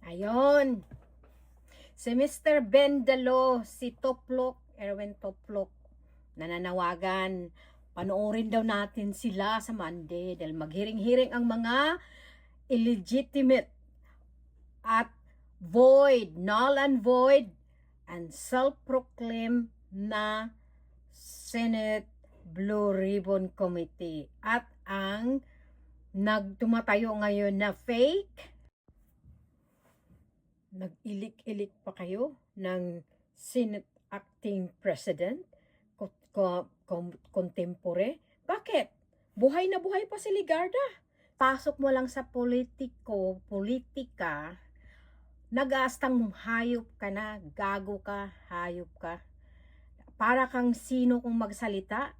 Ayon, si Mr. Bendalo, si Toplok, Erwin Toplok, nananawagan, panoorin daw natin sila sa Monday dahil maghiring-hiring ang mga illegitimate at void, null and void, and self-proclaimed na Senate Blue Ribbon Committee at ang nagtumatayo ngayon na fake. Nag-ilik-ilik pa kayo ng Senate Acting President contemporary. Bakit? Buhay na buhay pa si Ligarda. Pasok mo lang sa politika, nag-aastang hayop ka na, gago ka, hayop ka. Para kang sino kung magsalita.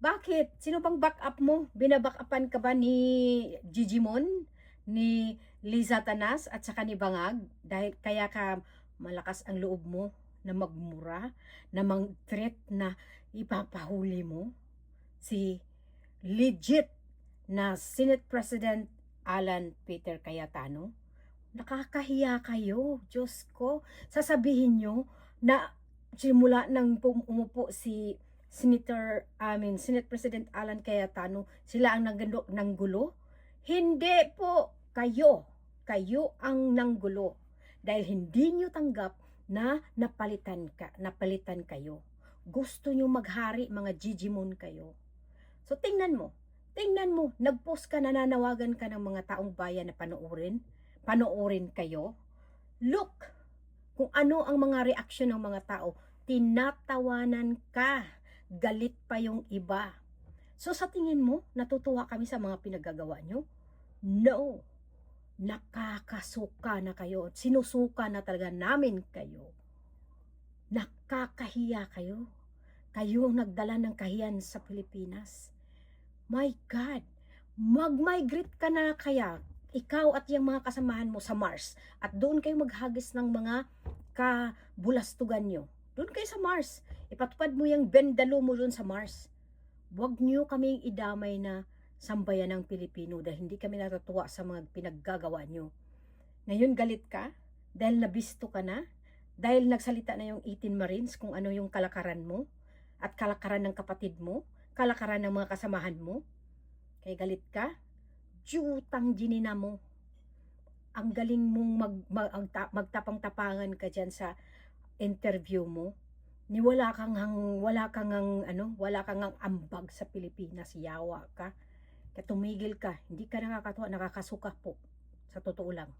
Bakit? Sino bang backup mo? Binabackupan ka ba ni Gigimon? Ni Liza Tanas at saka ni Bangag? Dahil kaya ka malakas ang loob mo na magmura, na mang-threat na ipapahuli mo si legit na Senate President Alan Peter Cayetano? Nakakahiya kayo, Diyos ko. Sasabihin nyo na simula nang umupo si Senate President Alan Cayetano, sila ang nanggulo? Hindi po, kayo ang nanggulo. Dahil hindi nyo tanggap na napalitan kayo. Gusto nyo maghari, mga Gigimon kayo. So tingnan mo, nag-post ka, nananawagan ka ng mga taong bayan na panoorin kayo. Look, kung ano ang mga reaksyon ng mga tao, tinatawanan ka, galit pa yung iba. So sa tingin mo, natutuwa kami sa mga pinagagawa nyo? No, nakakasuka na kayo, sinusuka na talaga namin kayo. Nakakahiya kayo. Kayo ang nagdala ng kahiyan sa Pilipinas. My God, mag-migrate ka na kaya, ikaw at yung mga kasamahan mo sa Mars, at doon kayo maghagis ng mga kabulastugan nyo. Doon kayo sa Mars, ipatupad mo yung Bendalo mo doon sa Mars. Huwag nyo kaming idamay na sambayan ng Pilipino dahil hindi kami natutuwa sa mga pinaggagawa nyo. Ngayon galit ka dahil nabisto ka na, dahil nagsalita na yung 18 Marines kung ano yung kalakaran mo at kalakaran ng kapatid mo, kalakaran ng mga kasamahan mo. Kaya galit ka, jutang ginina mo. Ang galing mong magtapang-tapangan ka dyan sa interview mo. Ni wala kang ambag sa Pilipinas, yawa ka. Kaya tumigil ka, hindi ka nakakatuwa, nakakasuka po. Sa totoo lang.